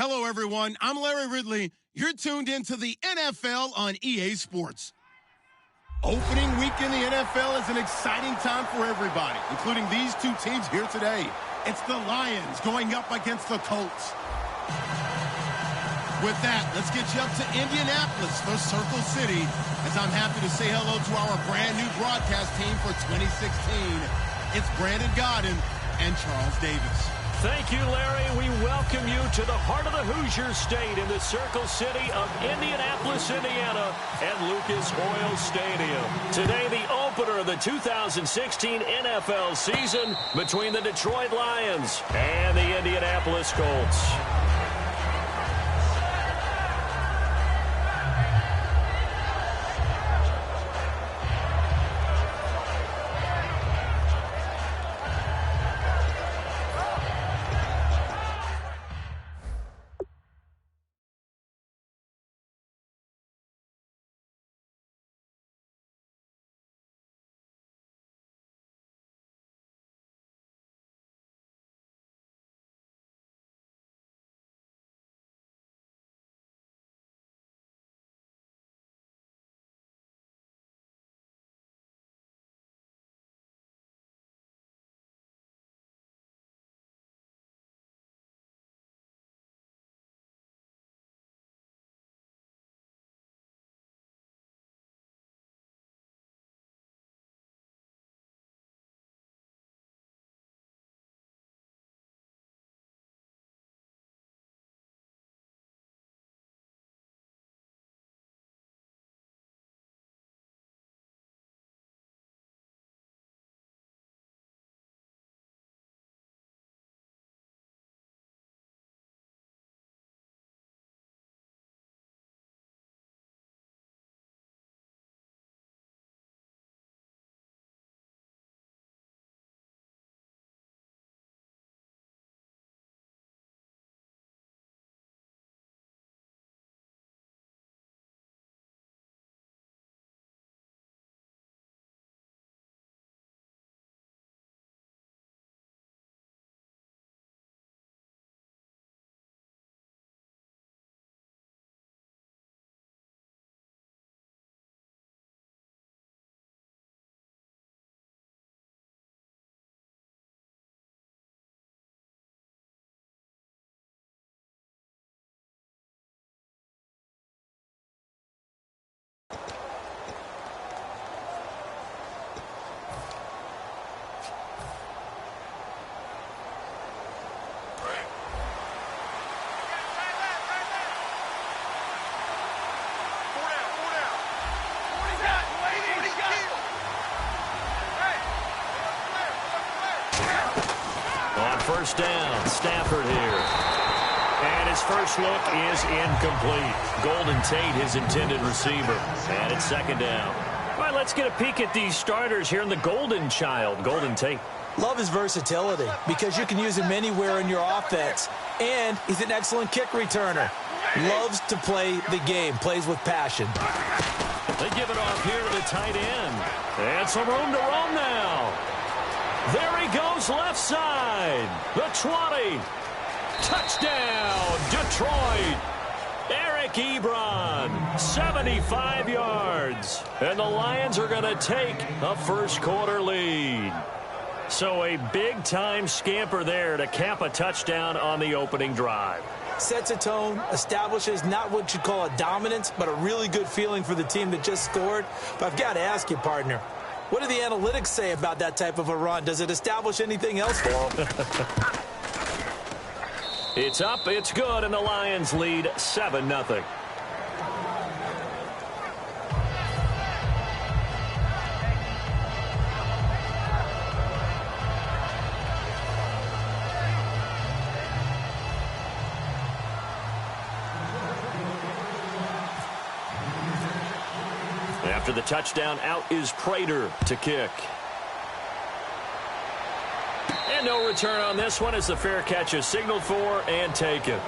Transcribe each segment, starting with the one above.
Hello, everyone. I'm Larry Ridley. You're tuned into the NFL on EA Sports. Opening week in the NFL is an exciting time for everybody, including these two teams here today. It's the Lions going up against the Colts. With that, let's get you up to Indianapolis for Circle City, as I'm happy to say hello to our brand new broadcast team for 2016. It's Brandon Godden and Charles Davis. Thank you, Larry. We welcome you to the heart of the Hoosier State in the Circle City of Indianapolis, Indiana, at Lucas Oil Stadium. Today, the opener of the 2016 NFL season between the Detroit Lions and the Indianapolis Colts. First down, Stafford here. And his first look is incomplete. Golden Tate, his intended receiver. And it's second down. All right, let's get a peek at these starters here in the Golden Child, Golden Tate. Love his versatility because you can use him anywhere in your offense. And he's an excellent kick returner. Loves to play the game, plays with passion. They give it off here to the tight end. And some room to roam now. There he goes, left side. The 20. Touchdown, Detroit. Eric Ebron, 75 yards. And the Lions are going to take a first-quarter lead. So a big-time scamper there to cap a touchdown on the opening drive. Sets a tone, establishes not what you'd call a dominance, but a really good feeling for the team that just scored. But I've got to ask you, partner, what do the analytics say about that type of a run? Does it establish anything else for them? It's up, it's good, and the Lions lead 7-0. After the touchdown, out is Prater to kick. And no return on this one as the fair catch is signaled for and taken.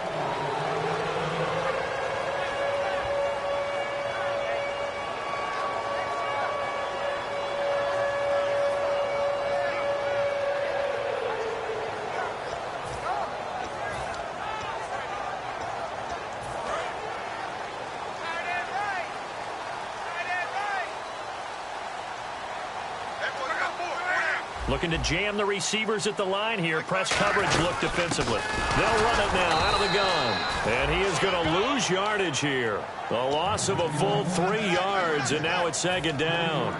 Looking to jam the receivers at the line here. Press coverage look defensively. They'll run it now out of the gun. And he is going to lose yardage here. A loss of a full 3 yards, and now it's second down.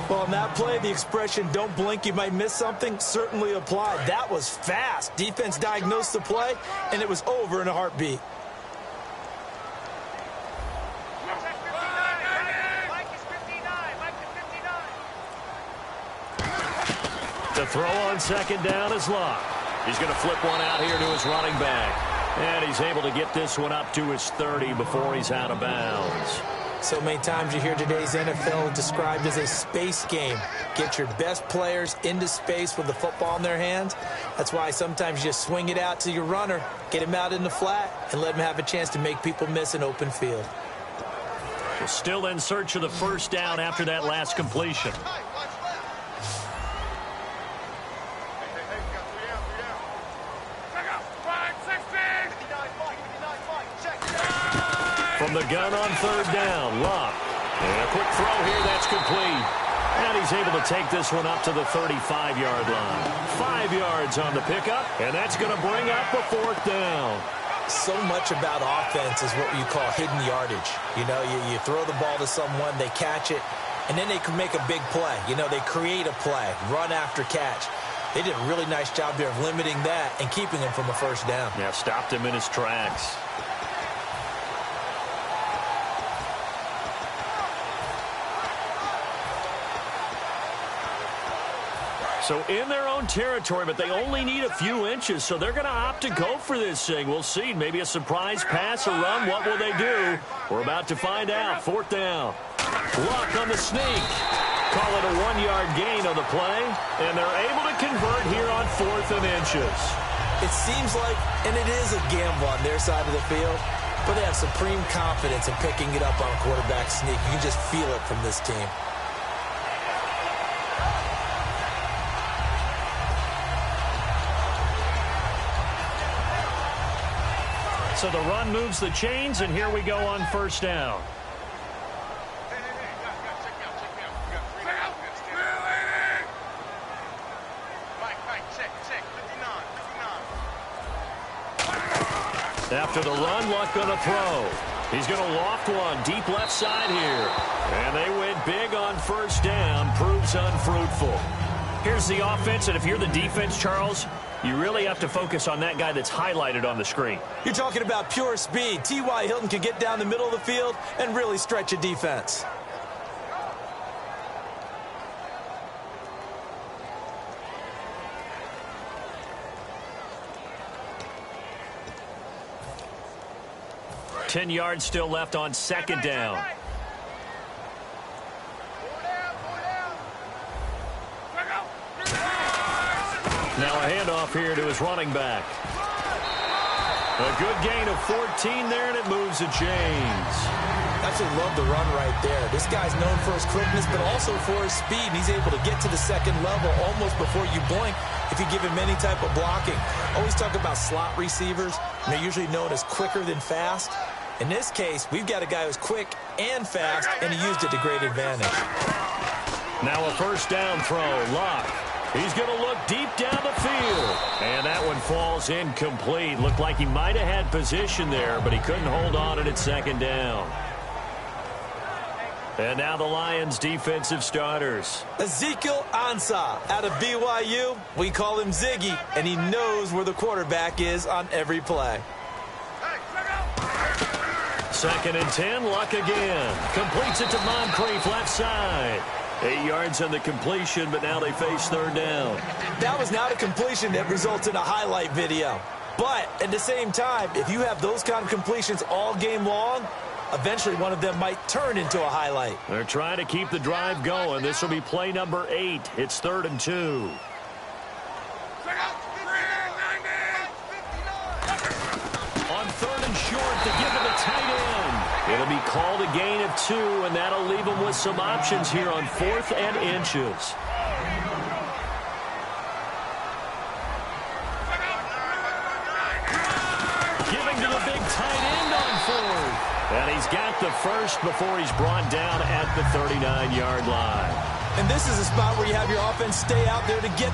Well, on that play, the expression, don't blink, you might miss something, certainly applied. That was fast. Defense diagnosed the play, and it was over in a heartbeat. The throw on second down is Locke. He's going to flip one out here to his running back. And he's able to get this one up to his 30 before he's out of bounds. So many times you hear today's NFL described as a space game. Get your best players into space with the football in their hands. That's why sometimes you just swing it out to your runner, get him out in the flat, and let him have a chance to make people miss an open field. We're still in search of the first down after that last completion. From the gun on third down, Locke. And a quick throw here, that's complete. And he's able to take this one up to the 35-yard line. 5 yards on the pickup, and that's going to bring up a fourth down. So much about offense is what you call hidden yardage. You know, you throw the ball to someone, they catch it, and then they can make a big play. You know, they create a play, run after catch. They did a really nice job there of limiting that and keeping him from a first down. Yeah, stopped him in his tracks. So in their own territory, but they only need a few inches, so they're going to opt to go for this thing. We'll see. Maybe a surprise pass or run. What will they do? We're about to find out. Fourth down. Luck on the sneak. Call it a 1-yard gain on the play, and they're able to convert here on 4th and inches. It seems like, and it is a gamble on their side of the field, but they have supreme confidence in picking it up on a quarterback sneak. You can just feel it from this team. So the run moves the chains, and here we go on first down. After the run, Luck going to throw. He's going to loft one deep left side here. And they went big on first down. Proves unfruitful. Here's the offense, and if you're the defense, Charles, you really have to focus on that guy that's highlighted on the screen. You're talking about pure speed. T.Y. Hilton can get down the middle of the field and really stretch a defense. Ten yards still left on second down. Now a handoff here to his running back. A good gain of 14 there, and it moves the chains. Absolutely love the run right there. This guy's known for his quickness, but also for his speed, and he's able to get to the second level almost before you blink if you give him any type of blocking. Always talk about slot receivers, and they're usually known as quicker than fast. In this case, we've got a guy who's quick and fast, and he used it to great advantage. Now a first down throw, Locke. He's going to look deep down the field. And that one falls incomplete. Looked like he might have had position there, but he couldn't hold on at second down. And now the Lions' defensive starters. Ezekiel Ansah out of BYU. We call him Ziggy, and he knows where the quarterback is on every play. Second and 10, Luck again. Completes it to Moncrief left side. 8 yards on the completion, but now they face third down. That was not a completion that results in a highlight video. But at the same time, if you have those kind of completions all game long, eventually one of them might turn into a highlight. They're trying to keep the drive going. This will be play number 8. It's 3rd and 2. On 3rd and short, they give it a tight end. It'll be called a gain of 2, and that'll leave them with some options here on 4th and inches. Giving to the big tight end on 4th. And he's got the first before he's brought down at the 39-yard line. And this is a spot where you have your offense stay out there to get...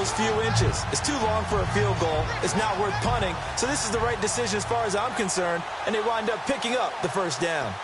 those few inches. It's too long for a field goal. It's not worth punting. So this is the right decision as far as I'm concerned. And they wind up picking up the first down.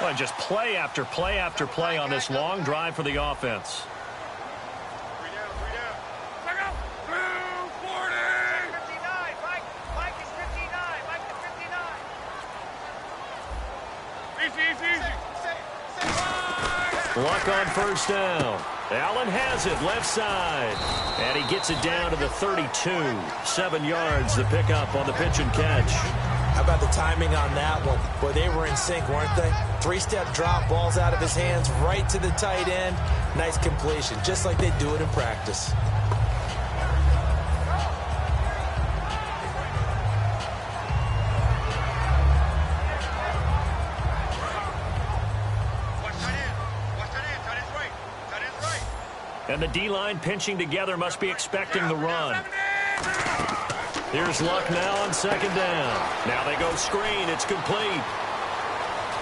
Well, just play after play after play on this long drive for the offense. Three down. Check out. 240. 59. Mike is 59. Mike is 59. Easy. Luck on first down. Allen has it left side. And he gets it down to the 32. 7 yards the pickup on the pitch and catch. How about the timing on that one? Boy, they were in sync, weren't they? 3-step drop, balls out of his hands, right to the tight end. Nice completion, just like they do it in practice. And the D-line pinching together must be expecting the run. Here's Luck now on second down. Now they go screen. It's complete.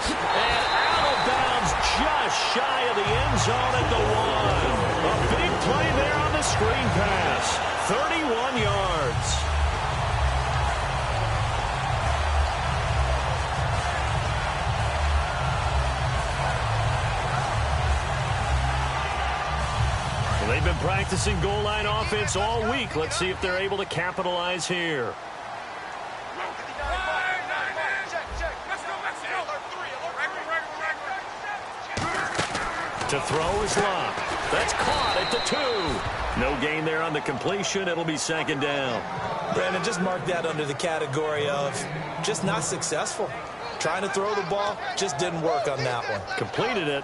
And out of bounds just shy of the end zone at the 1. A big play there on the screen pass. 31 yards. They've been practicing goal line offense all week. Let's see if they're able to capitalize here. To throw is Luck. That's caught at the 2. No gain there on the completion. It'll be second down. Brandon, just mark that under the category of just not successful. Trying to throw the ball, just didn't work on that one. Completed it.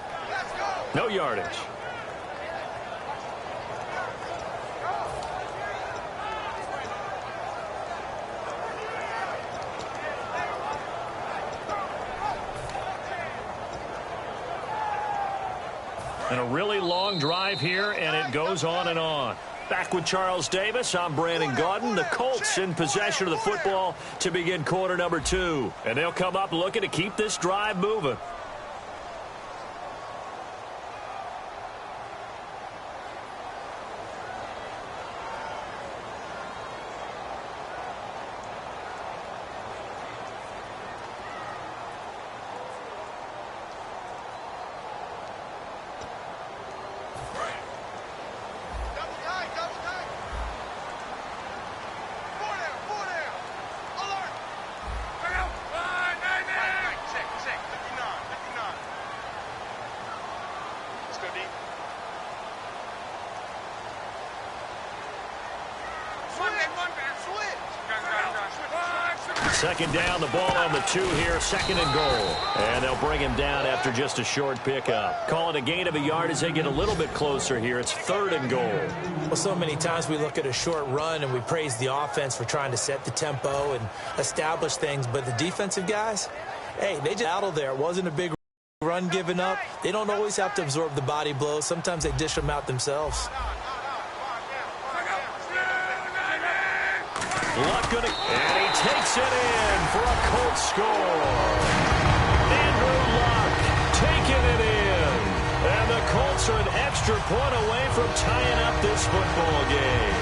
No yardage. And a really long drive here, and it goes on and on. Back with Charles Davis, I'm Brandon Gaudin. The Colts in possession of the football to begin quarter number 2. And they'll come up looking to keep this drive moving. Second down, the ball on the 2 here, second and goal. And they'll bring him down after just a short pickup. Call it a gain of a yard as they get a little bit closer here. It's third and goal. Well, so many times we look at a short run and we praise the offense for trying to set the tempo and establish things. But the defensive guys, hey, they just battled there. It wasn't a big run given up. They don't always have to absorb the body blows. Sometimes they dish them out themselves. And he takes it in for a Colts score. Andrew Luck taking it in. And the Colts are an extra point away from tying up this football game.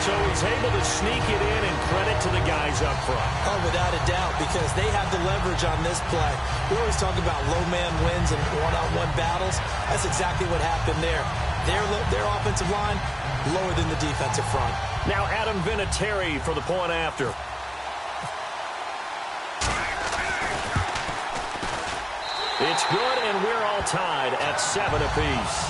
So he's able to sneak it in, and credit to the guys up front. Oh, without a doubt, because they have the leverage on this play. We always talk about low man wins and one-on-one battles. That's exactly what happened there. Their offensive line lower than the defensive front. Now Adam Vinatieri for the point after. It's good, and we're all tied at 7 apiece.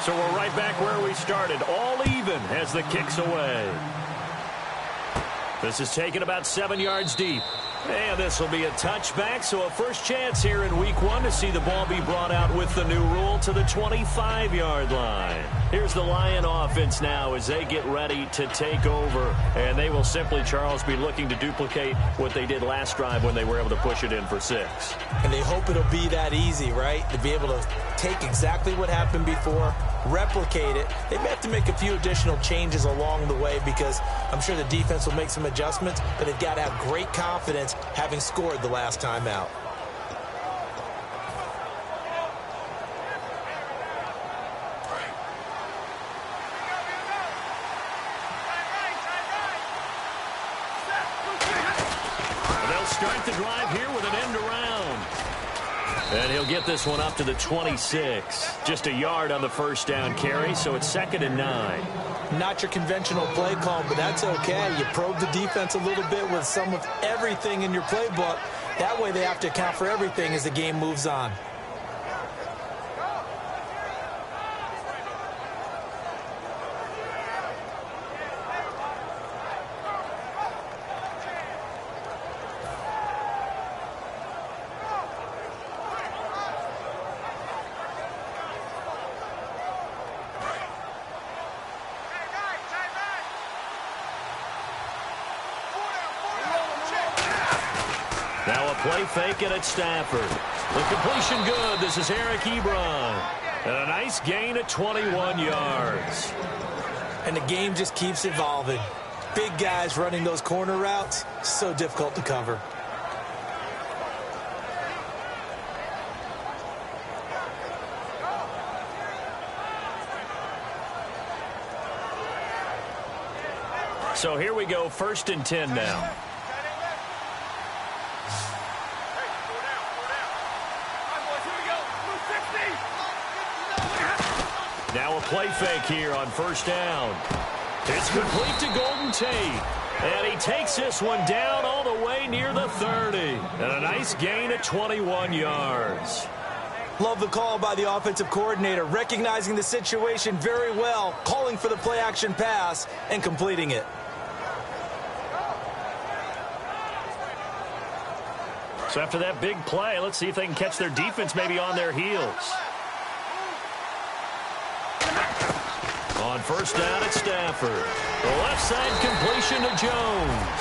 So we're right back where we started, all even as the kick's away. This is taken about 7 yards deep. And this will be a touchback, so a first chance here in week 1 to see the ball be brought out with the new rule to the 25-yard line. Here's the Lion offense now as they get ready to take over. And they will simply, Charles, be looking to duplicate what they did last drive when they were able to push it in for 6. And they hope it'll be that easy, right? To be able to take exactly what happened before, replicate it. They may have to make a few additional changes along the way because I'm sure the defense will make some adjustments, but they've got to have great confidence having scored the last time out. They'll start the drive here with an end around. And he'll get this one up to the 26. Just a yard on the first down carry, so it's 2nd and 9. Not your conventional play call, but that's okay. You probe the defense a little bit with some of everything in your playbook. That way they have to account for everything as the game moves on. Now a play fake it at Stafford. The completion good. This is Eric Ebron. And a nice gain at 21 yards. And the game just keeps evolving. Big guys running those corner routes, so difficult to cover. So here we go, 1st and 10 now. Now a play fake here on 1st down. It's complete to Golden Tate. And he takes this one down all the way near the 30. And a nice gain at 21 yards. Love the call by the offensive coordinator, recognizing the situation very well, calling for the play-action pass, and completing it. So after that big play, let's see if they can catch their defense maybe on their heels. On 1st down at Stafford. The left side completion to Jones.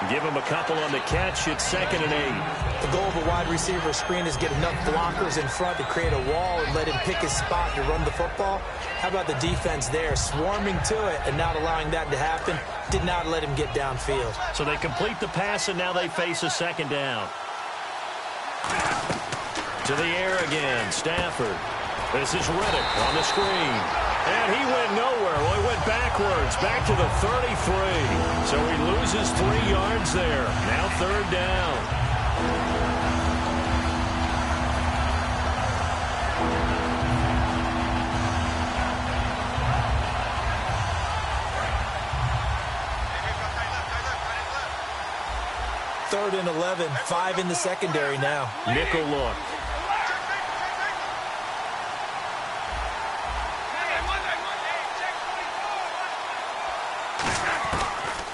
Give him a couple on the catch. It's 2nd and 8. The goal of a wide receiver screen is get enough blockers in front to create a wall and let him pick his spot to run the football. How about the defense there, swarming to it and not allowing that to happen? Did not let him get downfield. So they complete the pass, and now they face a 2nd down. To the air again, Stafford. This is Reddick on the screen. And he went nowhere. Well, he went backwards, back to the 33. So he loses 3 yards there. Now 3rd down. Third and 11, 5 in the secondary now. Nickel look.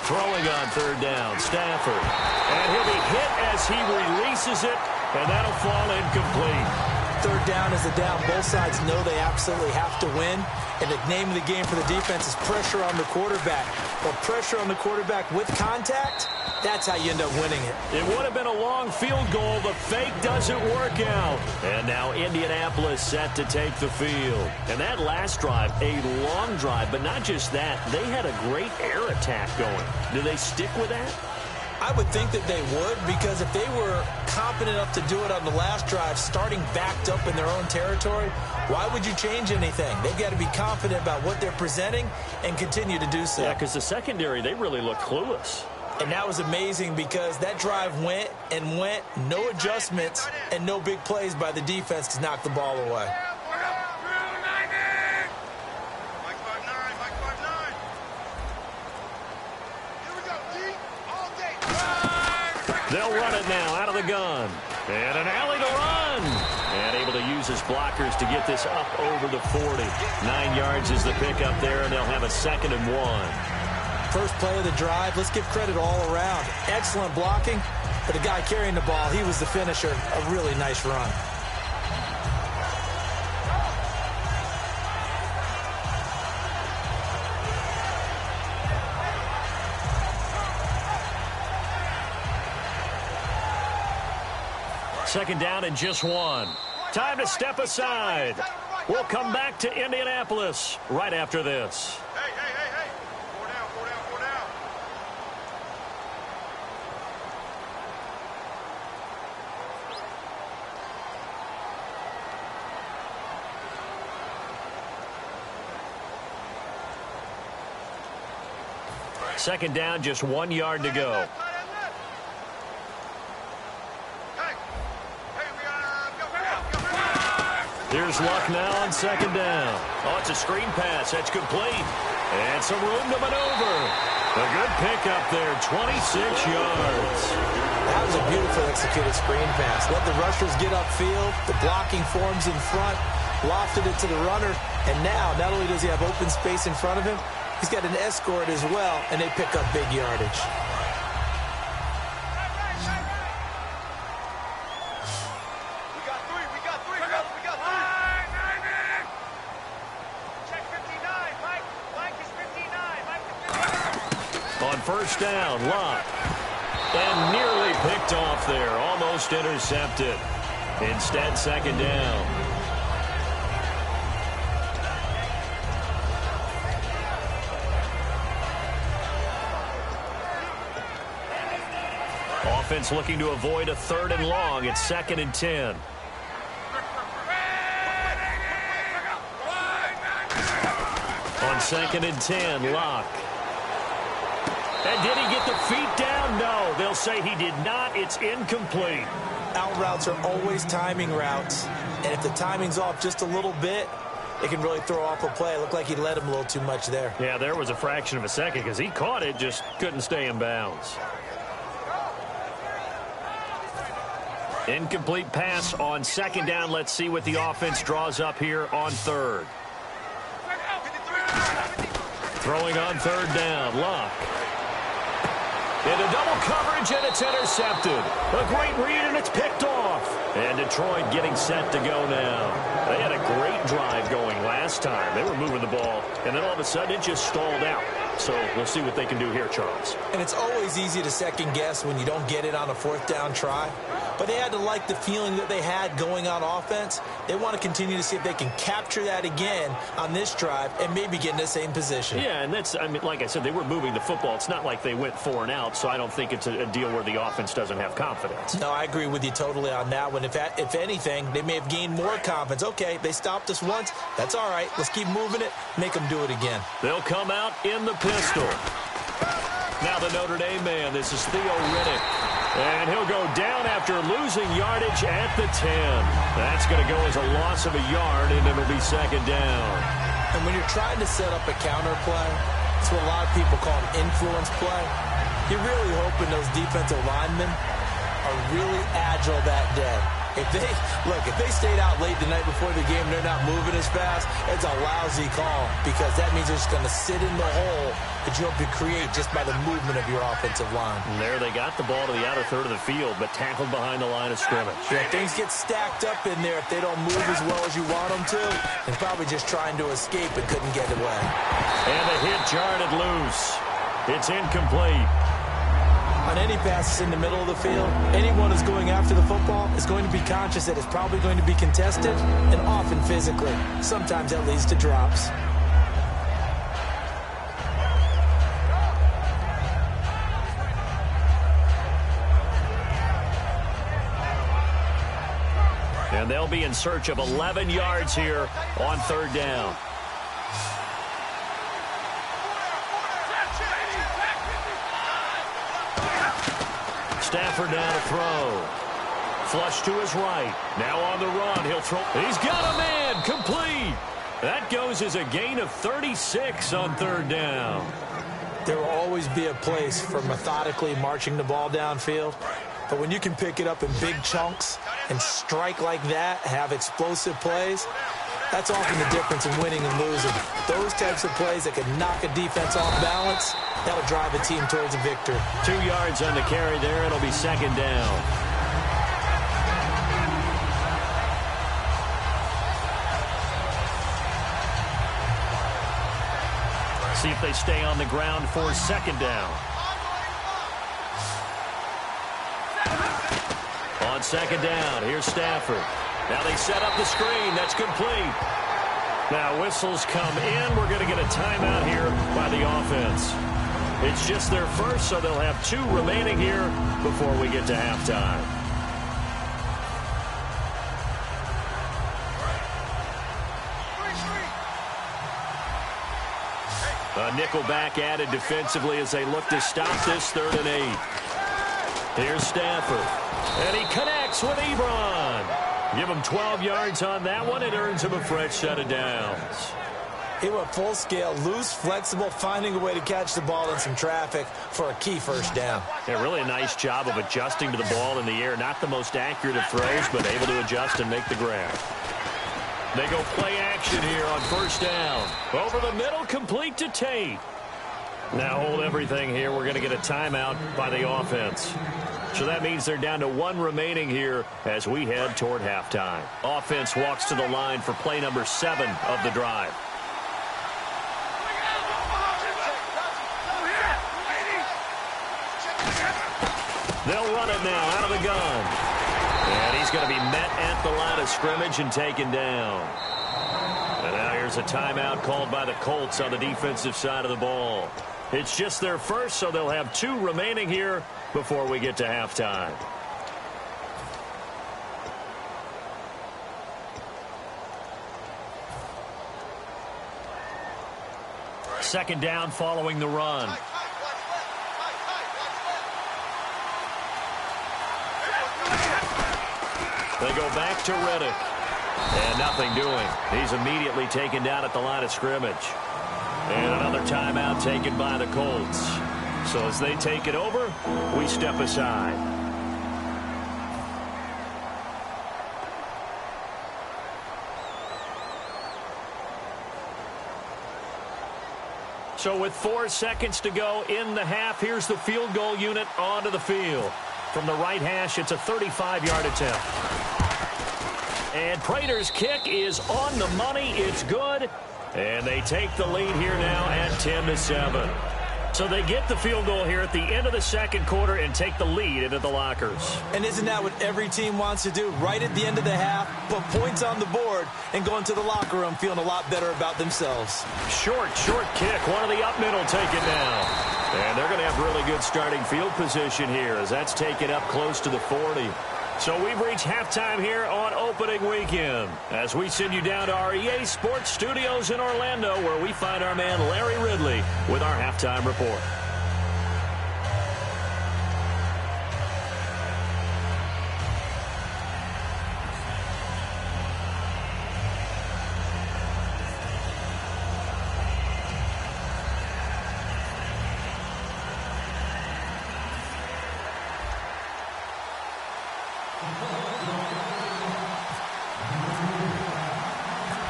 Throwing on 3rd down, Stafford. And he'll be hit as he releases it, and that'll fall incomplete. 3rd down is the down. Both sides know they absolutely have to win. And the name of the game for the defense is pressure on the quarterback. But pressure on the quarterback with contact, that's how you end up winning it. It would have been a long field goal. The fake doesn't work out. And now Indianapolis set to take the field. And that last drive, a long drive, but not just that. They had a great air attack going. Do they stick with that? I would think that they would, because if they were confident enough to do it on the last drive, starting backed up in their own territory, why would you change anything? They've got to be confident about what they're presenting and continue to do so. Yeah, because the secondary, they really look clueless. And that was amazing because that drive went and went, no adjustments, and no big plays by the defense to knock the ball away. They'll run it now out of the gun. And an alley to run. And able to use his blockers to get this up over the 40. 9 yards is the pickup there, and they'll have a 2nd and 1. First play of the drive, let's give credit all around. Excellent blocking, but the guy carrying the ball, he was the finisher. A really nice run. Second down and just 1. Time to step aside. We'll come back to Indianapolis right after this. Hey. 4 down, 4 down, 4 down. Second down, just 1 yard to go. Here's Luck now on 2nd down. Oh, it's a screen pass. That's complete. And some room to maneuver. A good pickup there, 26 yards. That was a beautiful executed screen pass. Let the rushers get upfield. The blocking forms in front. Lofted it to the runner. And now, not only does he have open space in front of him, he's got an escort as well, and they pick up big yardage. First down, Locke. And nearly picked off there. Almost intercepted. Instead, 2nd down. Offense looking to avoid a 3rd and long. It's 2nd and 10. On 2nd and 10, Locke. And did he get the feet down? No. They'll say he did not. It's incomplete. Out routes are always timing routes. And if the timing's off just a little bit, it can really throw off a play. It looked like he led him a little too much there. Yeah, there was a fraction of a second because he caught it, just couldn't stay in bounds. Incomplete pass on 2nd down. Let's see what the offense draws up here on 3rd. Throwing on 3rd down, Luck. Into double coverage, and it's intercepted. A great read, and it's picked off. And Detroit getting set to go now. They had a great drive going last time. They were moving the ball, and then all of a sudden it just stalled out. So we'll see what they can do here, Charles. And it's always easy to second guess when you don't get it on a fourth down try. But they had to like the feeling that they had going on offense. They want to continue to see if they can capture that again on this drive and maybe get in the same position. Yeah, and that's, I mean, like I said, they were moving the football. It's not like they went 4 and out, so I don't think it's a deal where the offense doesn't have confidence. No, I agree with you totally on that one. If anything, they may have gained more confidence. Okay, they stopped us once. That's all right. Let's keep moving it. Make them do it again. They'll come out in the pistol. Now the Notre Dame man. This is Theo Riddick. And he'll go down after losing yardage at the 10. That's going to go as a loss of a yard, and it'll be second down. And when you're trying to set up a counter play, it's what a lot of people call an influence play. You're really hoping those defensive linemen are really agile that day. If they stayed out late the night before the game, they're not moving as fast, it's a lousy call because that means they're just going to sit in the hole that you hope to create just by the movement of your offensive line. And there they got the ball to the outer third of the field, but tackled behind the line of scrimmage. Yeah, things get stacked up in there if they don't move as well as you want them to. And probably just trying to escape and couldn't get away. And the hit jarred it loose. It's incomplete. On any passes in the middle of the field, anyone who's going after the football is going to be conscious that it's probably going to be contested and often physically. Sometimes that leads to drops. And they'll be in search of 11 yards here on third down. Stafford down to throw. Flush to his right. Now on the run. He'll throw. He's got a man. Complete. That goes as a gain of 36 on third down. There will always be a place for methodically marching the ball downfield. But when you can pick it up in big chunks and strike like that, have explosive plays, that's often the difference in winning and losing. Those types of plays that can knock a defense off balance, that'll drive a team towards a victory. 2 yards on the carry there. It'll be second down. See if they stay on the ground for second down. On second down, here's Stafford. Now they set up the screen. That's complete. Now whistles come in. We're going to get a timeout here by the offense. It's just their first, so they'll have 2 remaining here before we get to halftime. A nickel back added defensively as they look to stop this 3rd and 8. Here's Stafford. And he connects with Ebron. Give him 12 yards on that one. It earns him a fresh set of downs. He went full scale, loose, flexible, finding a way to catch the ball in some traffic for a key first down. Yeah, really a nice job of adjusting to the ball in the air. Not the most accurate of throws, but able to adjust and make the grab. They go play action here on first down. Over the middle, complete to Tate. Now hold everything here. We're going to get a timeout by the offense. So that means they're down to 1 remaining here as we head toward halftime. Offense walks to the line for play number 7 of the drive. They'll run it now out of the gun. And he's going to be met at the line of scrimmage and taken down. And now here's a timeout called by the Colts on the defensive side of the ball. It's just their first, so they'll have 2 remaining here before we get to halftime. Second down following the run. They go back to Riddick. And nothing doing. He's immediately taken down at the line of scrimmage. And another timeout taken by the Colts. So as they take it over, we step aside. So with 4 seconds to go in the half, here's the field goal unit onto the field. From the right hash, it's a 35-yard attempt. And Prater's kick is on the money. It's good. And they take the lead here now at 10-7. So they get the field goal here at the end of the second quarter and take the lead into the lockers. And isn't that what every team wants to do? Right at the end of the half, put points on the board, and go into the locker room feeling a lot better about themselves. Short kick. One of the up middle take it down. And they're going to have really good starting field position here as that's taken up close to the 40. So we've reached halftime here on opening weekend as we send you down to our EA Sports Studios in Orlando where we find our man Larry Ridley with our halftime report.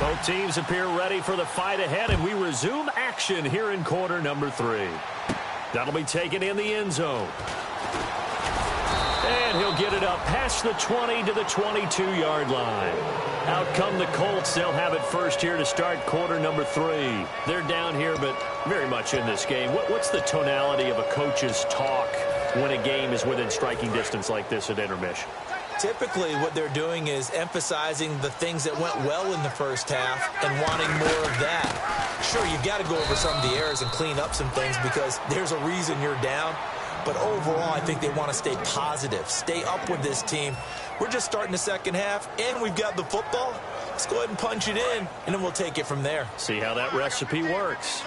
Both teams appear ready for the fight ahead, and we resume action here in quarter number 3. That'll be taken in the end zone. And he'll get it up past the 20 to the 22-yard line. Out come the Colts. They'll have it first here to start quarter number 3. They're down here, but very much in this game. What's the tonality of a coach's talk when a game is within striking distance like this at intermission? Typically, what they're doing is emphasizing the things that went well in the first half and wanting more of that. Sure, you've got to go over some of the errors and clean up some things because there's a reason you're down. But overall, I think they want to stay positive, stay up with this team. We're just starting the second half, and we've got the football. Let's go ahead and punch it in, and then we'll take it from there. See how that recipe works.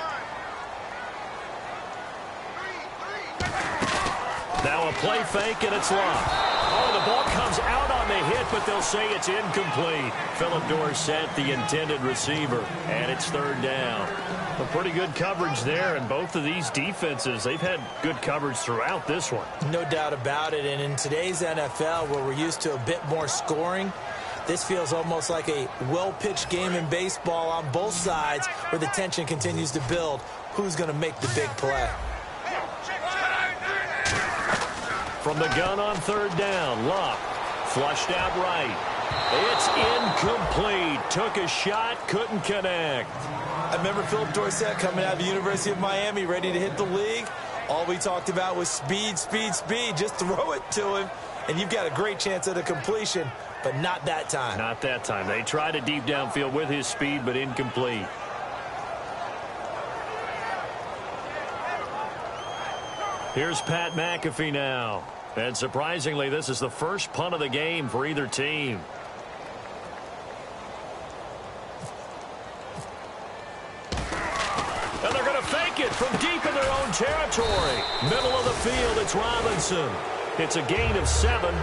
Now a play fake, and it's locked. Oh, the ball comes out on the hit, but they'll say it's incomplete. Philip Dorsett, the intended receiver, and it's third down. A pretty good coverage there, and both of these defenses, they've had good coverage throughout this one. No doubt about it, and in today's NFL, where we're used to a bit more scoring, this feels almost like a well-pitched game in baseball on both sides where the tension continues to build. Who's going to make the big play? From the gun on third down, Luck flushed out right. It's incomplete. Took a shot, couldn't connect. I remember Philip Dorsett coming out of the University of Miami, ready to hit the league. All we talked about was speed, speed, speed. Just throw it to him, and you've got a great chance at a completion, but not that time. Not that time. They tried a deep downfield with his speed, but incomplete. Here's Pat McAfee now. And surprisingly, this is the first punt of the game for either team. And they're going to fake it from deep in their own territory. Middle of the field, it's Robinson. It's a gain of 7.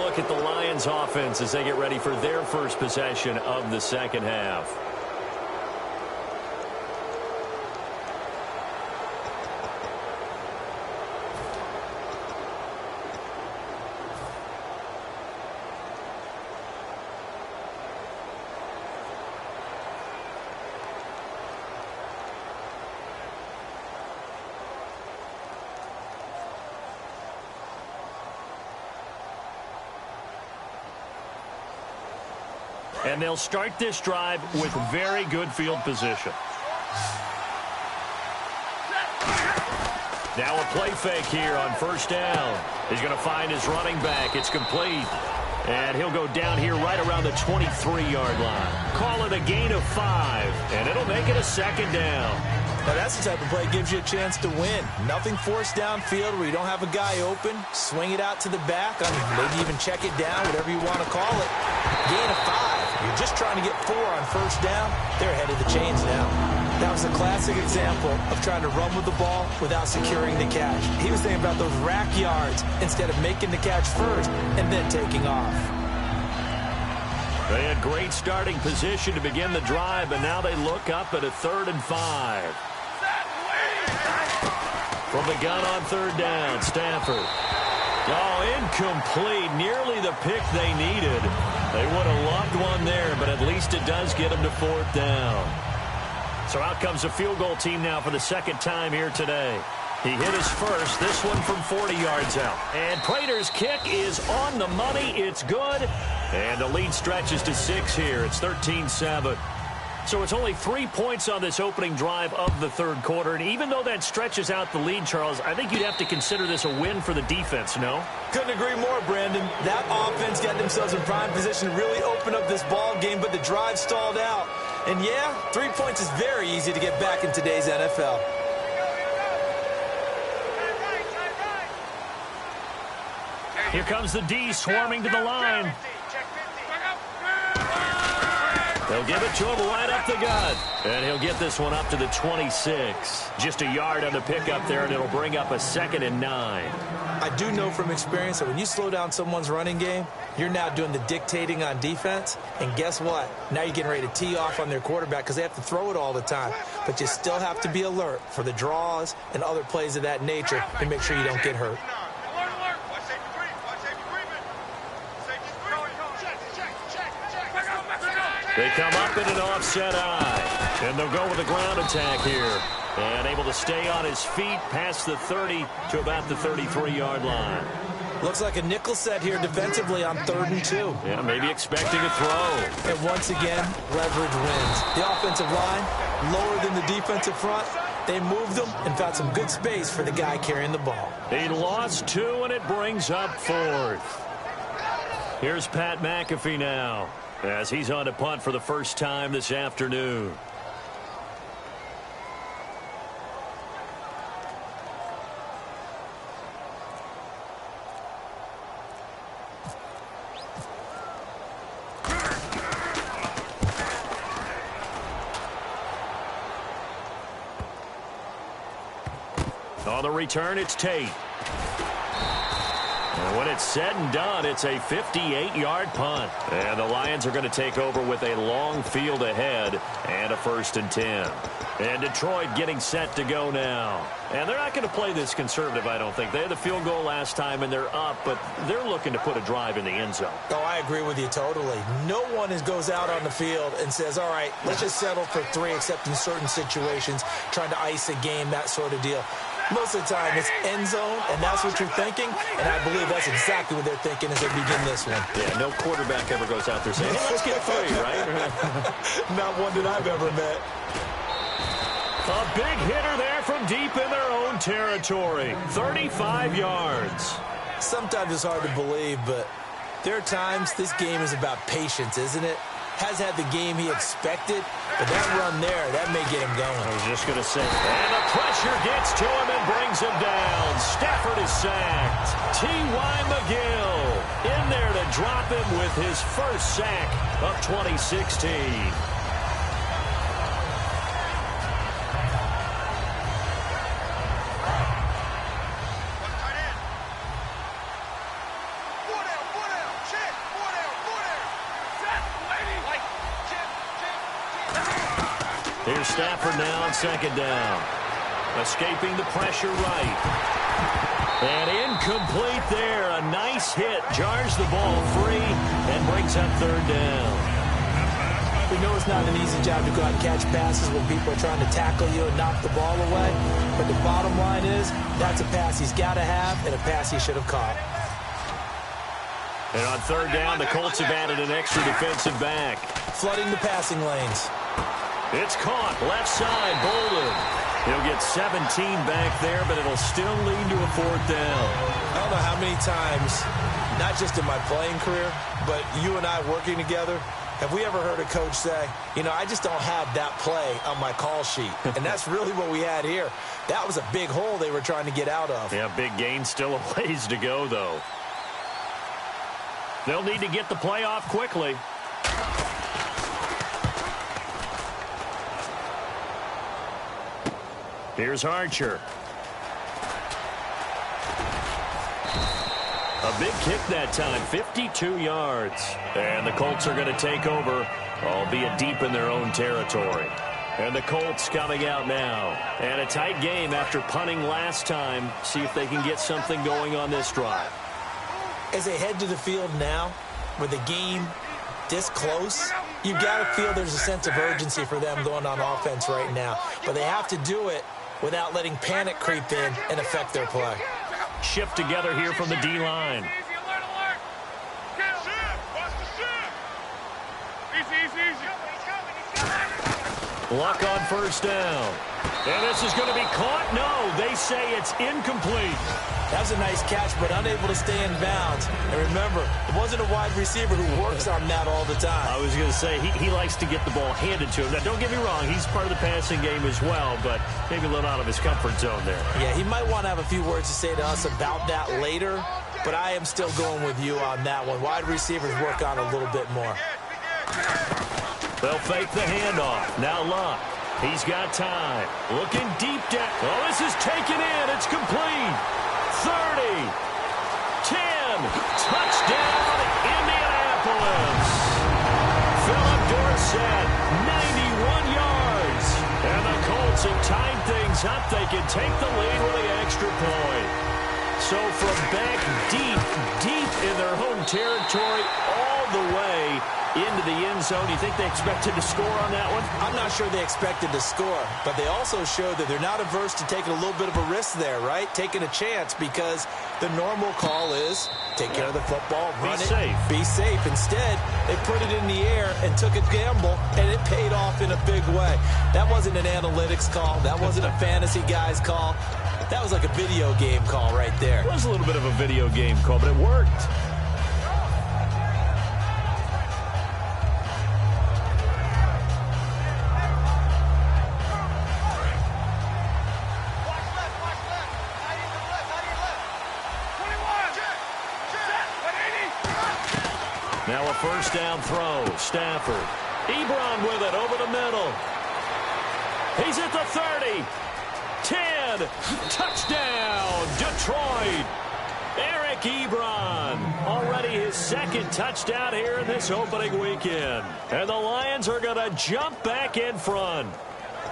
look at the Lions offense as they get ready for their first possession of the second half. And they'll start this drive with very good field position. Now a play fake here on first down. He's going to find his running back. It's complete. And he'll go down here right around the 23-yard line. Call it a gain of 5, and it'll make it a second down. Now that's the type of play that gives you a chance to win. Nothing forced downfield where you don't have a guy open. Swing it out to the back. Maybe even check it down, whatever you want to call it. Gain of 5. You're just trying to get 4 on first down. They're ahead of the chains now. That was a classic example of trying to run with the ball without securing the catch. He was thinking about those rack yards instead of making the catch first and then taking off. They had great starting position to begin the drive, but now they look up at a 3rd and 5. From the gun on 3rd down, Stafford. Oh, incomplete. Nearly the pick they needed. They would have loved one there, but at least it does get them to 4th down. So out comes a field goal team now for the second time here today. He hit his first, this one from 40 yards out. And Prater's kick is on the money. It's good. And the lead stretches to 6 here. It's 13-7. So it's only 3 points on this opening drive of the third quarter. And even though that stretches out the lead, Charles, I think you'd have to consider this a win for the defense, no? Couldn't agree more, Brandon. That offense got themselves in prime position to really open up this ball game, but the drive stalled out. And yeah, 3 points is very easy to get back in today's NFL. Here comes the D swarming to the line. They'll give it to him right up the gut. And he'll get this one up to the 26. Just a yard on the pickup there, and it'll bring up a 2nd and 9. I do know from experience that when you slow down someone's running game, you're now doing the dictating on defense. And guess what? Now you're getting ready to tee off on their quarterback because they have to throw it all the time. But you still have to be alert for the draws and other plays of that nature to make sure you don't get hurt. They come up in an offset eye. And they'll go with a ground attack here. And able to stay on his feet past the 30 to about the 33-yard line. Looks like a nickel set here defensively on 3rd and 2. Yeah, maybe expecting a throw. And once again, leverage wins. The offensive line, lower than the defensive front. They moved them and found some good space for the guy carrying the ball. He lost 2, and it brings up 4th. Here's Pat McAfee now, as he's on to punt for the first time this afternoon. On the return, it's Tate. And when it's said and done, it's a 58-yard punt. And the Lions are going to take over with a long field ahead and a 1st and 10. And Detroit getting set to go now. And they're not going to play this conservative, I don't think. They had the field goal last time, and they're up, but they're looking to put a drive in the end zone. Oh, I agree with you totally. No one goes out on the field and says, all right, let's just settle for 3, except in certain situations, trying to ice a game, that sort of deal. Most of the time, it's end zone, and that's what you're thinking, and I believe that's exactly what they're thinking as they begin this one. Yeah, no quarterback ever goes out there saying, hey, let's get 3, right? Not one that I've ever met. A big hitter there from deep in their own territory. 35 yards. Sometimes it's hard to believe, but there are times this game is about patience, isn't it? Has had the game he expected, but that run there, that may get him going. I was just going to say. And the pressure gets to him and brings him down. Stafford is sacked. T.Y. McGill in there to drop him with his first sack of 2016. Here's Stafford now on second down. Escaping the pressure right. And incomplete there. A nice hit. Jars the ball free and brings up third down. We know it's not an easy job to go out and catch passes when people are trying to tackle you and knock the ball away. But the bottom line is, that's a pass he's got to have and a pass he should have caught. And on third down, the Colts have added an extra defensive back. Flooding the passing lanes. It's caught. Left side, Bolden. He'll get 17 back there, but it'll still lead to a fourth down. I don't know how many times, not just in my playing career, but you and I working together, have we ever heard a coach say, you know, I just don't have that play on my call sheet. And that's really what we had here. That was a big hole they were trying to get out of. Yeah, big gain. Still a ways to go, though. They'll need to get the play off quickly. Here's Archer. A big kick that time, 52 yards. And the Colts are going to take over, albeit deep in their own territory. And the Colts coming out now. And a tight game after punting last time. See if they can get something going on this drive. As they head to the field now, with the game this close, you've got to feel there's a sense of urgency for them going on offense right now. But they have to do it without letting panic creep in and affect their play. Shift together here from the D-line. Luck on first down. And this is going to be caught. No, they say it's incomplete. That was a nice catch, but unable to stay in bounds. And remember, it wasn't a wide receiver who works on that all the time. I was going to say, he likes to get the ball handed to him. Now, don't get me wrong, he's part of the passing game as well, but maybe a little out of his comfort zone there. Yeah, he might want to have a few words to say to us about that later, but I am still going with you on that one. Wide receivers work on a little bit more. They'll fake the handoff. Now Luck. He's got time. Looking deep down. Oh, this is taken in. It's complete. 30. 10. Touchdown, Indianapolis. Philip Dorsett, 91 yards. And the Colts have tied things up. They can take the lead with the extra point. So from back deep in their home territory all the way into the end zone. You think they expected to score on that one? I'm not sure they expected to score, but they also showed that they're not averse to taking a little bit of a risk there, right? Taking a chance, because the normal call is take care of the football, run it, be safe. Instead, they put it in the air and took a gamble, and it paid off in a big way. That wasn't an analytics call. That wasn't a fantasy guy's call. That was like a video game call right there. It was a little bit of a video game call, but it worked. Now a first down throw. Stafford. Ebron with it over the middle. He's at the 30. 10. Touchdown, Detroit. Eric Ebron. Already his second touchdown here in this opening weekend. And the Lions are going to jump back in front.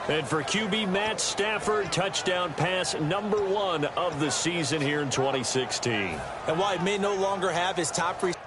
And for QB Matt Stafford, touchdown pass number 1 of the season here in 2016. And while he may no longer have his top receiver,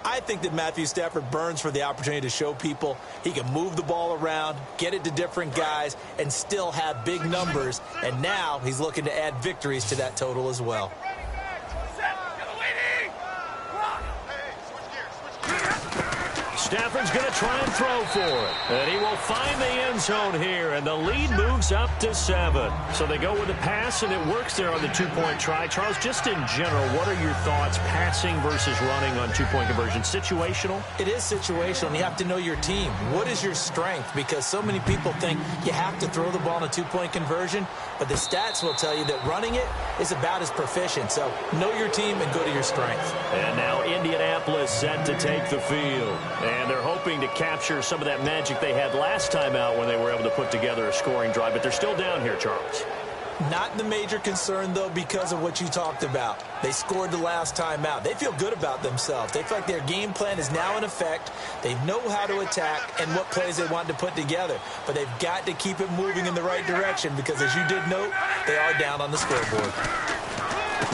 I think that Matthew Stafford burns for the opportunity to show people he can move the ball around, get it to different guys, and still have big numbers. And now he's looking to add victories to that total as well. Stafford's going to try and throw for it. And he will find the end zone here, and the lead moves up to 7. So they go with the pass, and it works there on the two-point try. Charles, just in general, what are your thoughts passing versus running on two-point conversion? Situational? It is situational, and you have to know your team. What is your strength? Because so many people think you have to throw the ball in a two-point conversion, but the stats will tell you that running it is about as proficient. So know your team and go to your strength. And now Indianapolis set to take the field. And they're hoping to capture some of that magic they had last time out when they were able to put together a scoring drive. But they're still down here, Charles. Not the major concern, though, because of what you talked about. They scored the last time out. They feel good about themselves. They feel like their game plan is now in effect. They know how to attack and what plays they want to put together. But they've got to keep it moving in the right direction because, as you did note, they are down on the scoreboard.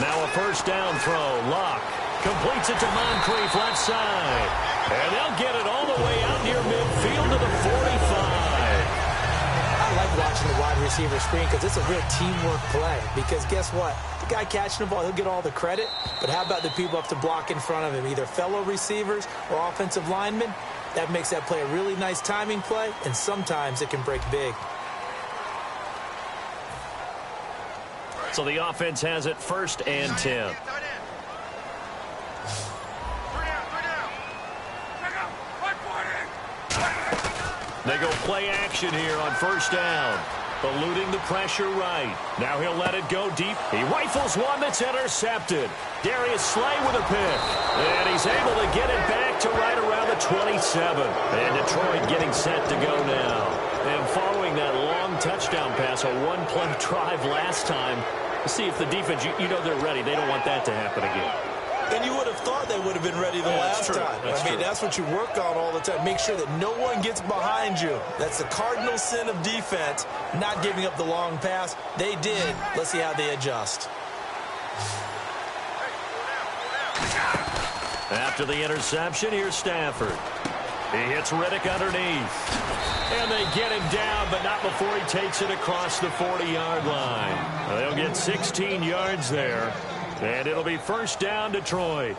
Now a first down throw. Locke completes it to Moncrief left side. And they'll get it all the way out near midfield to the 45. I like watching the wide receiver screen because it's a real teamwork play. Because guess what? The guy catching the ball, he'll get all the credit. But how about the people up to block in front of him, either fellow receivers or offensive linemen? That makes that play a really nice timing play, and sometimes it can break big. So the offense has it 1st and 10. They go play action here on first down. Eluding the pressure right. Now he'll let it go deep. He rifles one that's intercepted. Darius Slay with a pick. And he's able to get it back to right around the 27. And Detroit getting set to go now. And following that long touchdown pass, a one-play drive last time, see if the defense, you know they're ready. They don't want that to happen again. And you would have thought they would have been ready the last time. I mean, that's what you work on all the time. Make sure that no one gets behind you. That's the cardinal sin of defense, not giving up the long pass. They did. Let's see how they adjust. After the interception, here's Stafford. He hits Riddick underneath. And they get him down, but not before he takes it across the 40-yard line. They'll get 16 yards there. And it'll be first down, Detroit.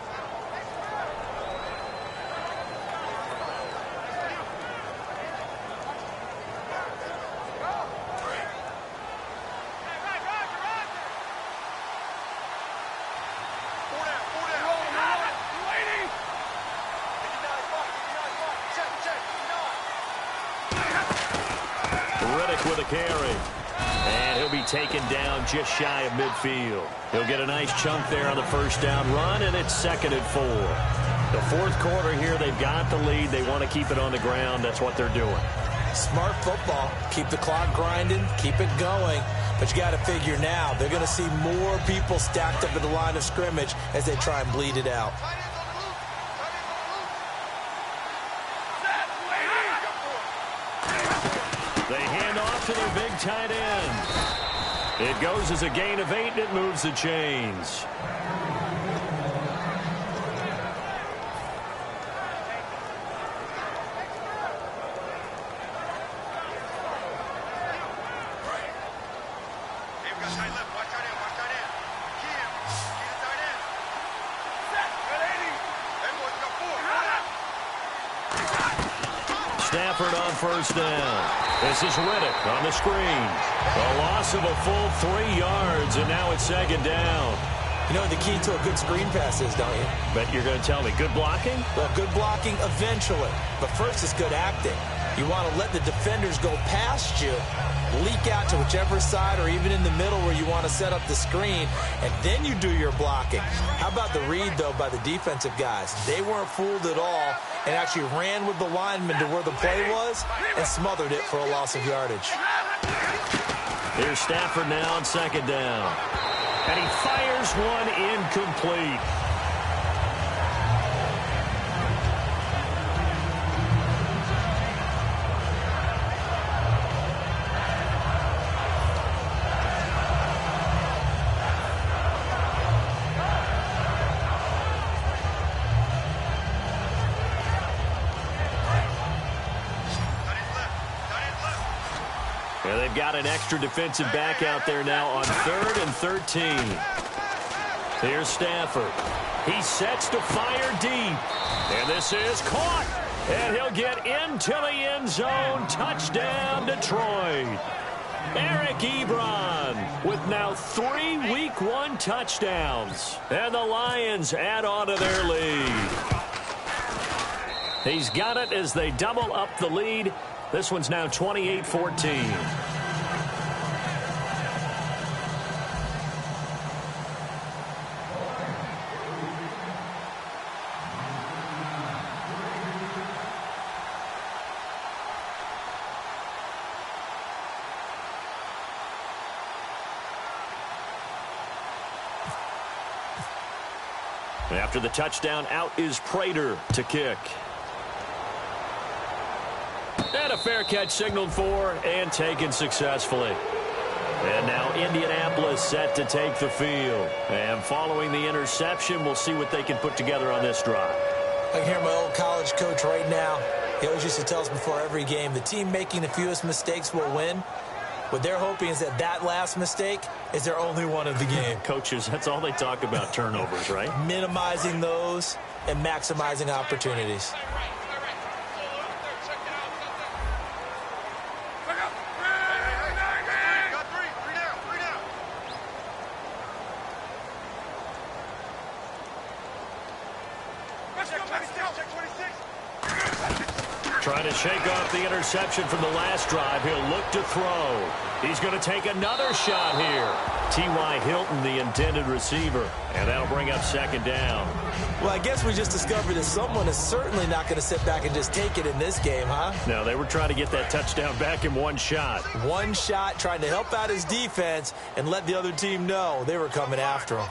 Riddick with a carry. And he'll be taken down just shy of midfield. He'll get a nice chunk there on the first down run, and it's 2nd and 4. The fourth quarter here, they've got the lead. They want to keep it on the ground. That's what they're doing. Smart football. Keep the clock grinding. Keep it going. But you got to figure now, they're going to see more people stacked up at the line of scrimmage as they try and bleed it out. They hand off to their big tight end. It goes as a gain of 8, and it moves the chains. Stafford on first down. This is Riddick on the screen. A loss of a full 3 yards, and now it's 2nd down. You know what the key to a good screen pass is, don't you? Bet you're going to tell me. Good blocking? Well, good blocking eventually. But first is good acting. You want to let the defenders go past you, leak out to whichever side or even in the middle where you want to set up the screen, and then you do your blocking. How about the read, though, by the defensive guys? They weren't fooled at all and actually ran with the lineman to where the play was and smothered it for a loss of yardage. Here's Stafford now on 2nd down. And he fires one incomplete. And they've got an extra defensive back out there now on 3rd and 13. Here's Stafford. He sets to fire deep. And this is caught. And he'll get into the end zone. Touchdown, Detroit. Eric Ebron with now 3 Week 1 touchdowns. And the Lions add on to their lead. He's got it as they double up the lead. This one's now 28-14. After the touchdown, out is Prater to kick. And a fair catch signaled for and taken successfully. And now Indianapolis set to take the field. And following the interception, we'll see what they can put together on this drive. I can hear my old college coach right now. He always used to tell us before every game, the team making the fewest mistakes will win. What they're hoping is that last mistake is their only one of the game. Coaches, that's all they talk about, turnovers, right? Minimizing those and maximizing opportunities. Trying to shake off the interception from the last drive. He'll look to throw. He's going to take another shot here. T.Y. Hilton, the intended receiver. And that'll bring up 2nd down. Well, I guess we just discovered that someone is certainly not going to sit back and just take it in this game, huh? No, they were trying to get that touchdown back in one shot. One shot, trying to help out his defense and let the other team know they were coming after him.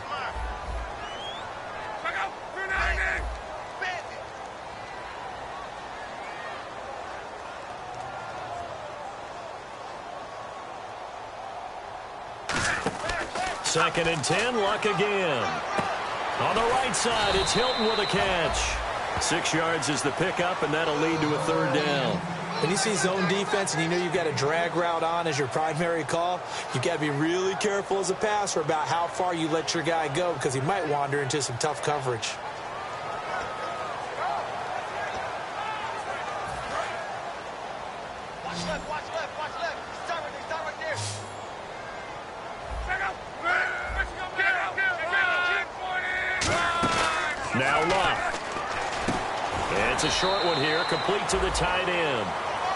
Second and 10, Luck again. On the right side, it's Hilton with a catch. 6 yards is the pickup, and that'll lead to a 3rd down. When you see zone defense and you know you've got a drag route on as your primary call, you've got to be really careful as a passer about how far you let your guy go because he might wander into some tough coverage. Watch left, watch left, watch left. Start right there. Now Luck. And it's a short one here, complete to the tight end.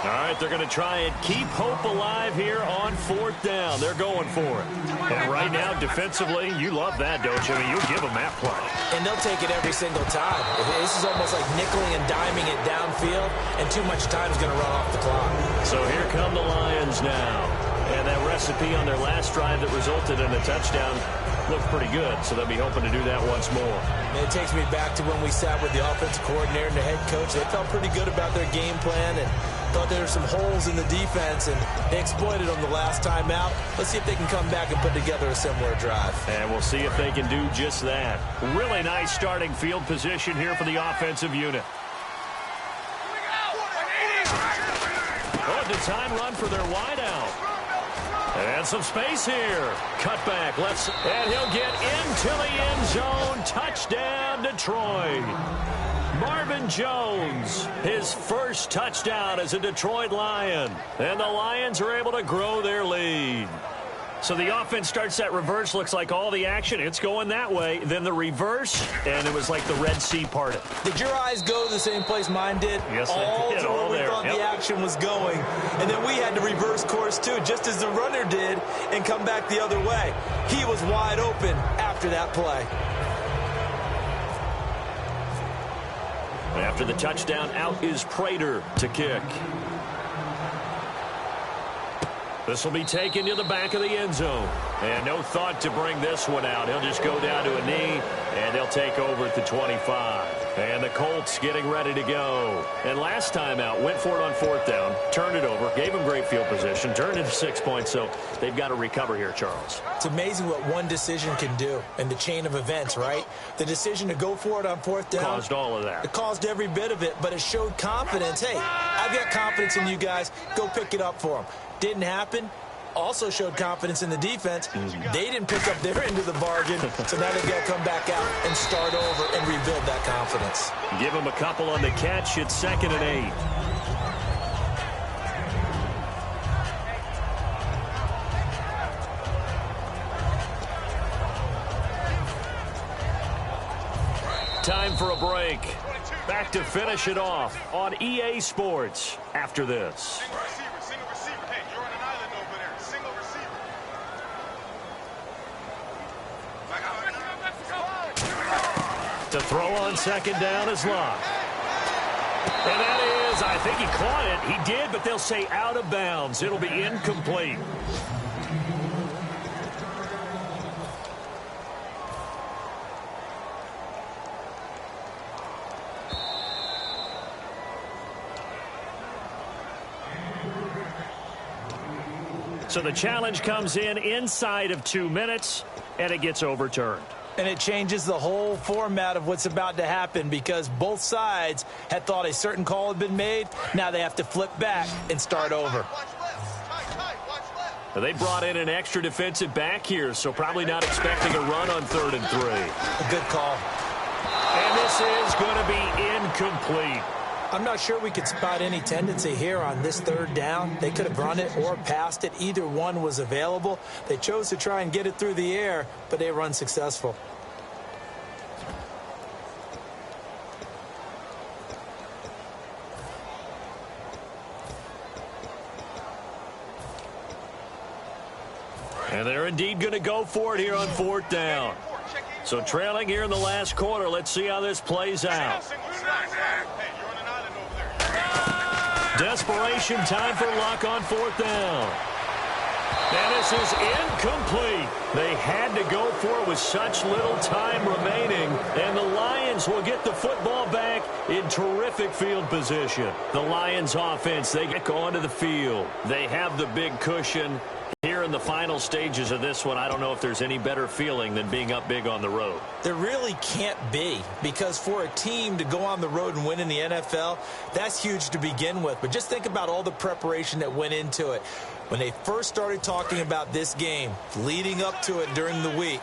All right, they're going to try and keep hope alive here on 4th down. They're going for it. And right now, defensively, you love that, don't you? I mean, you'll give them that play. And they'll take it every single time. This is almost like nickeling and diming it downfield, and too much time is going to run off the clock. So here come the Lions now. And that recipe on their last drive that resulted in a touchdown looked pretty good, so they'll be hoping to do that once more. And it takes me back to when we sat with the offensive coordinator and the head coach. They felt pretty good about their game plan and thought there were some holes in the defense, and they exploited them the last time out. Let's see if they can come back and put together a similar drive. And we'll see if they can do just that. Really nice starting field position here for the offensive unit. Oh, a design run for their wideout. And some space here. Cut back. And he'll get into the end zone. Touchdown, Detroit. Marvin Jones, his first touchdown as a Detroit Lion. And the Lions are able to grow their lead. So the offense starts that reverse. Looks like all the action, it's going that way. Then the reverse, and it was like the Red Sea parted. Did your eyes go to the same place mine did? Yes, they did. To where we thought the action was going. And then we had to reverse course, too, just as the runner did, and come back the other way. He was wide open after that play. After the touchdown, out is Prater to kick. This will be taken to the back of the end zone. And no thought to bring this one out. He'll just go down to a knee, and they'll take over at the 25. And the Colts getting ready to go. And last time out, went for it on 4th down, turned it over, gave them great field position, turned into 6 points, so they've got to recover here, Charles. It's amazing what one decision can do in the chain of events, right? The decision to go for it on 4th down. Caused all of that. It caused every bit of it, but it showed confidence. Hey, I've got confidence in you guys. Go pick it up for them. Didn't happen. Also showed confidence in the defense. They didn't pick up their end of the bargain, so now they've got to come back out and start over and rebuild that confidence. Give them a couple on the catch. It's 2nd and 8. Time for a break. Back to finish it off on EA Sports after this. Single receiver. Hey, you're on an island over there. Single receiver. To throw on 2nd down is Locke. And that is, I think he caught it. He did, but they'll say out of bounds. It'll be incomplete. So the challenge comes in inside of 2 minutes, and it gets overturned. And it changes the whole format of what's about to happen because both sides had thought a certain call had been made. Now they have to flip back and start over. Watch left. Tight. Watch left. They brought in an extra defensive back here, so probably not expecting a run on 3rd and 3. A good call. And this is going to be incomplete. I'm not sure we could spot any tendency here on this 3rd down. They could have run it or passed it. Either one was available. They chose to try and get it through the air, but they were unsuccessful. And they're indeed going to go for it here on 4th down. So trailing here in the last quarter, let's see how this plays out. Hey, you're on an island over there. Desperation time for Luck on 4th down. And this is incomplete. They had to go for it with such little time remaining. And the Lions will get the football back in terrific field position. The Lions offense, they get going to the field. They have the big cushion. Here in the final stages of this one, I don't know if there's any better feeling than being up big on the road. There really can't be, because for a team to go on the road and win in the NFL, that's huge to begin with. But just think about all the preparation that went into it. When they first started talking about this game, leading up to it during the week,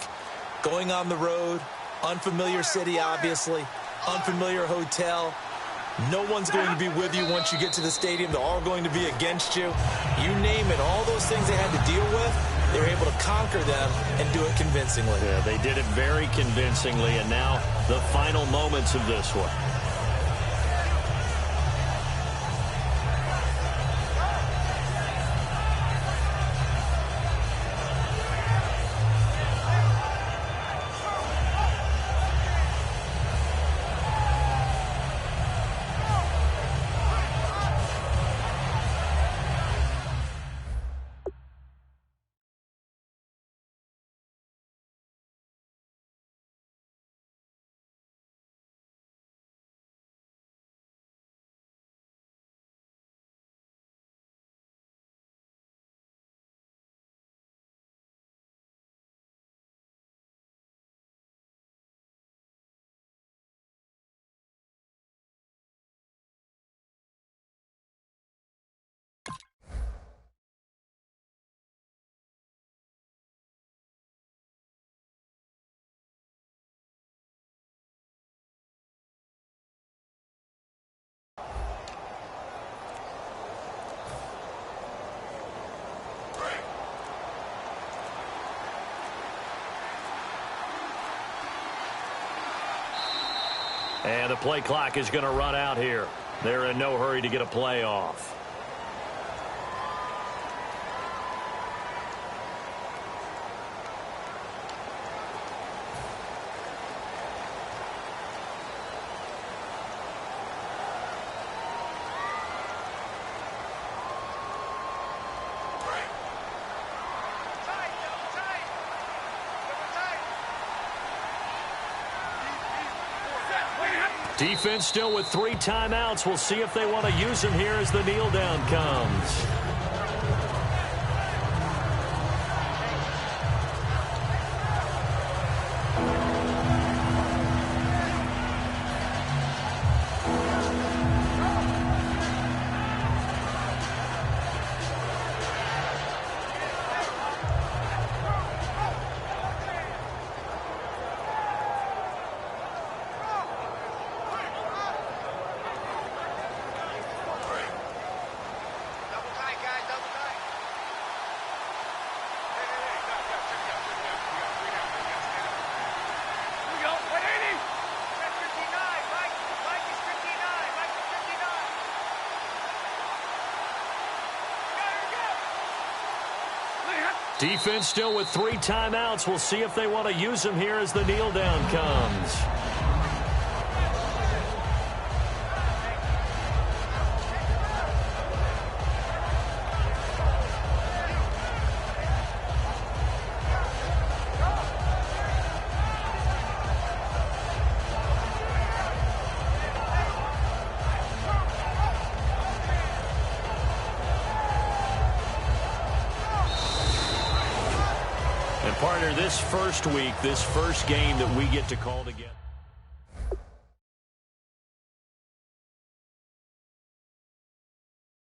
going on the road, unfamiliar city, obviously, unfamiliar hotel. No one's going to be with you once you get to the stadium. They're all going to be against you. You name it, all those things they had to deal with, they were able to conquer them and do it convincingly. Yeah, they did it very convincingly, and now the final moments of this one. And the play clock is going to run out here. They're in no hurry to get a play off. Defense still with 3 timeouts. We'll see if they want to use them here as the kneel down comes. Defense still with 3 timeouts. We'll see if they want to use them here as the kneel down comes. And partner, this first week, this first game that we get to call together.